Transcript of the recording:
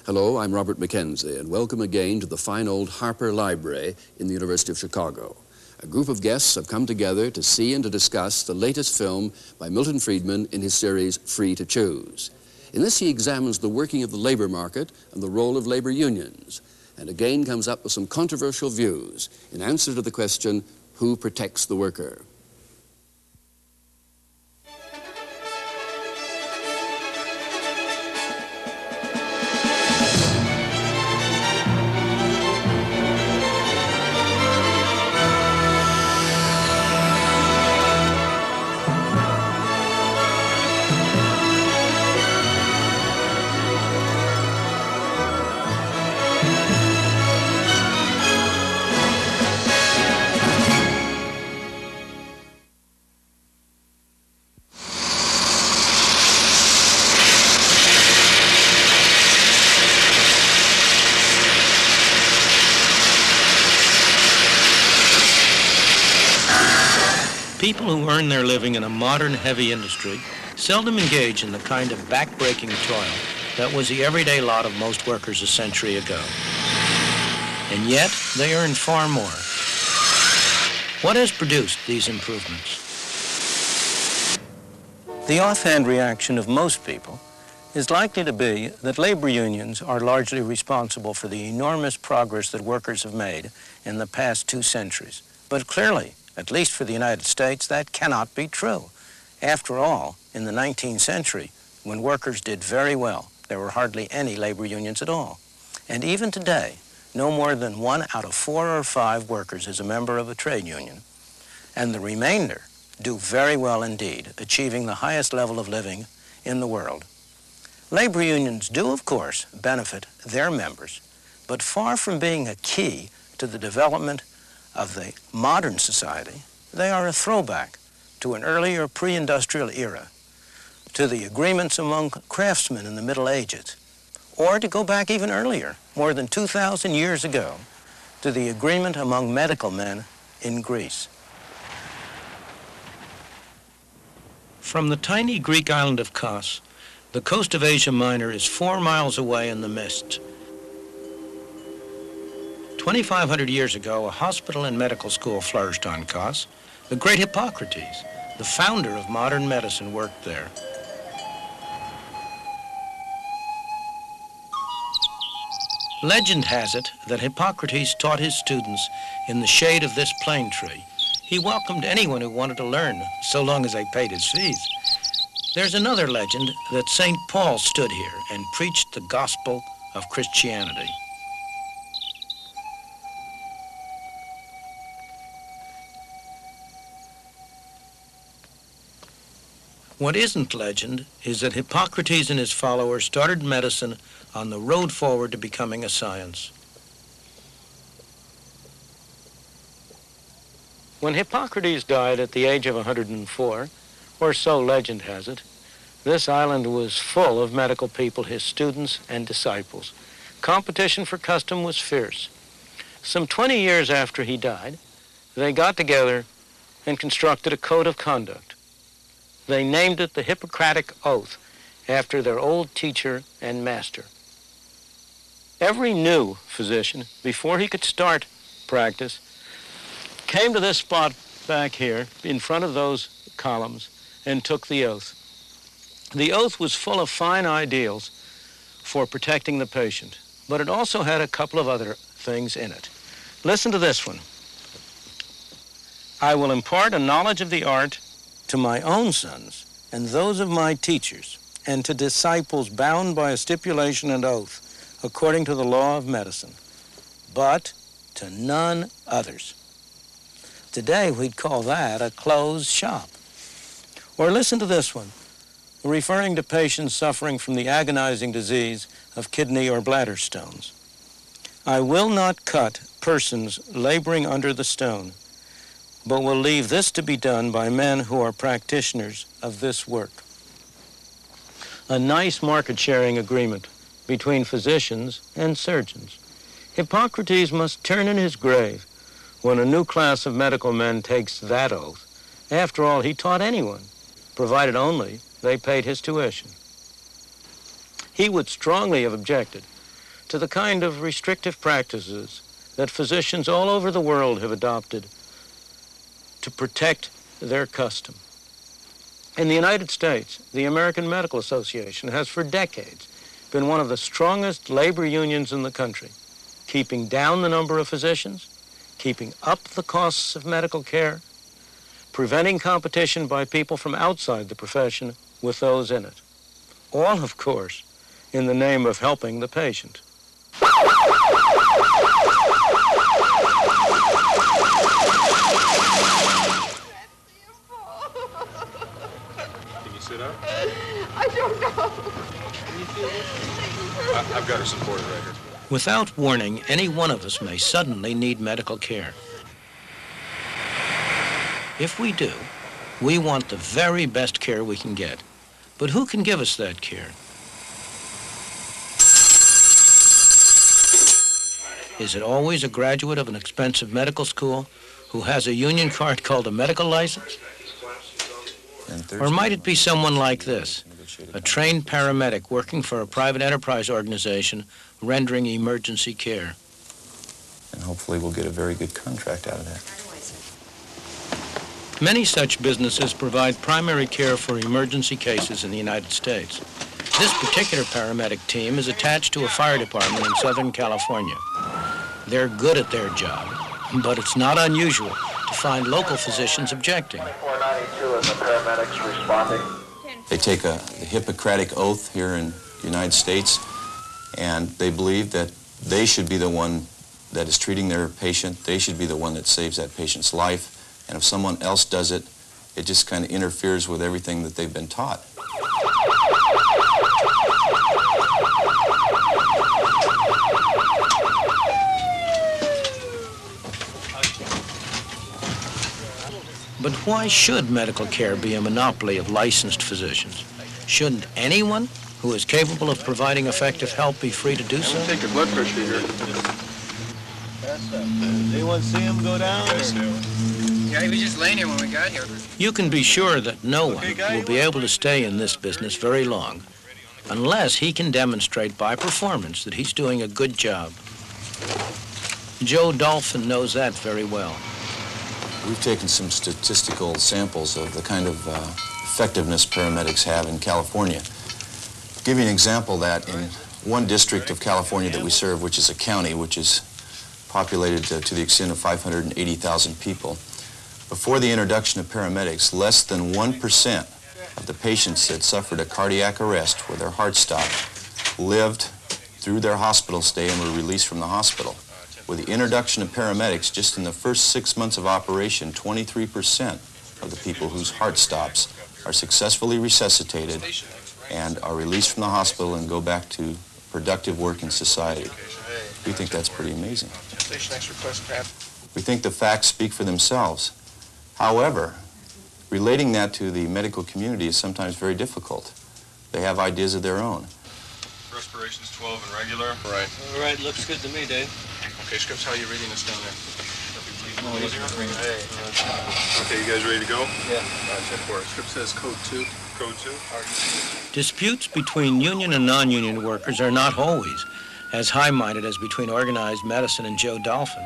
Hello, I'm Robert Mackenzie, and welcome again to the fine old Harper Library in the University of Chicago. A group of guests have come together to see and to discuss the latest film by Milton Friedman in his series Free to Choose. In this, he examines the working of the labor market and the role of labor unions, and again comes up with some controversial views in answer to the question, who protects the worker? People who earn their living in a modern heavy industry seldom engage in the kind of back-breaking toil that was the everyday lot of most workers a century ago. And yet, they earn far more. What has produced these improvements? The offhand reaction of most people is likely to be that labor unions are largely responsible for the enormous progress that workers have made in the past 2 centuries. But clearly, at least for the United States, that cannot be true. After all, in the 19th century, when workers did very well, there were hardly any labor unions at all. And even today, no more than 1 out of 4 or 5 workers is a member of a trade union. And the remainder do very well indeed, achieving the highest level of living in the world. Labor unions do, of course, benefit their members, but far from being a key to the development of the modern society, they are a throwback to an earlier pre-industrial era, to the agreements among craftsmen in the Middle Ages, or to go back even earlier, more than 2,000 years ago, to the agreement among medical men in Greece. From the tiny Greek island of Kos, the coast of Asia Minor is 4 miles away in the mist. 2,500 years ago, a hospital and medical school flourished on Kos. The great Hippocrates, the founder of modern medicine, worked there. Legend has it that Hippocrates taught his students in the shade of this plane tree. He welcomed anyone who wanted to learn, so long as they paid his fees. There's another legend that St. Paul stood here and preached the gospel of Christianity. What isn't legend is that Hippocrates and his followers started medicine on the road forward to becoming a science. When Hippocrates died at the age of 104, or so legend has it, this island was full of medical people, his students and disciples. Competition for custom was fierce. Some 20 years after he died, they got together and constructed a code of conduct. They named it the Hippocratic Oath, after their old teacher and master. Every new physician, before he could start practice, came to this spot back here, in front of those columns, and took the oath. The oath was full of fine ideals for protecting the patient, but it also had a couple of other things in it. Listen to this one. I will impart a knowledge of the art to my own sons and those of my teachers, and to disciples bound by a stipulation and oath, according to the law of medicine, but to none others. Today, we'd call that a closed shop. Or listen to this one, referring to patients suffering from the agonizing disease of kidney or bladder stones. I will not cut persons laboring under the stone, but will leave this to be done by men who are practitioners of this work. A nice market-sharing agreement between physicians and surgeons. Hippocrates must turn in his grave when a new class of medical men takes that oath. After all, he taught anyone, provided only they paid his tuition. He would strongly have objected to the kind of restrictive practices that physicians all over the world have adopted to protect their custom. In the United States, the American Medical Association has for decades been one of the strongest labor unions in the country, keeping down the number of physicians, keeping up the costs of medical care, preventing competition by people from outside the profession with those in it. All, of course, in the name of helping the patient. Can you sit up? I don't know. Can you feel this? I've got her supported right here. Without warning, any one of us may suddenly need medical care. If we do, we want the very best care we can get. But who can give us that care? Is it always a graduate of an expensive medical school who has a union card called a medical license? Or might it be someone like this, a trained paramedic working for a private enterprise organization rendering emergency care? And hopefully we'll get a very good contract out of that. Many such businesses provide primary care for emergency cases in the United States. This particular paramedic team is attached to a fire department in Southern California. They're good at their job, but it's not unusual to find local physicians objecting. 492 and the paramedics responding. They take the Hippocratic oath here in the United States, and they believe that they should be the one that is treating their patient. They should be the one that saves that patient's life. And if someone else does it, it just kind of interferes with everything that they've been taught. But why should medical care be a monopoly of licensed physicians? Shouldn't anyone who is capable of providing effective help be free to do so? Take your blood pressure here. Anyone see him go down? Yeah, he was just laying here when we got here. You can be sure that no one will be able to stay in this business very long unless he can demonstrate by performance that he's doing a good job. Joe Dolphin knows that very well. We've taken some statistical samples of the kind of effectiveness paramedics have in California. I'll give you an example that in one district of California that we serve, which is a county, which is populated to the extent of 580,000 people, before the introduction of paramedics, less than 1% of the patients that suffered a cardiac arrest where their heart stopped lived through their hospital stay and were released from the hospital. With the introduction of paramedics, just in the first 6 months of operation, 23% of the people whose heart stops are successfully resuscitated and are released from the hospital and go back to productive work in society. We think that's pretty amazing. We think the facts speak for themselves. However, relating that to the medical community is sometimes very difficult. They have ideas of their own. Respiration's 12 and regular. Right. All right, looks good to me, Dave. Okay, Scripps, how are you reading this down there? Okay, you guys ready to go? Yeah. Check for it. Scripps says code 2. Code 2? Disputes between union and non-union workers are not always as high-minded as between organized medicine and Joe Dolphin.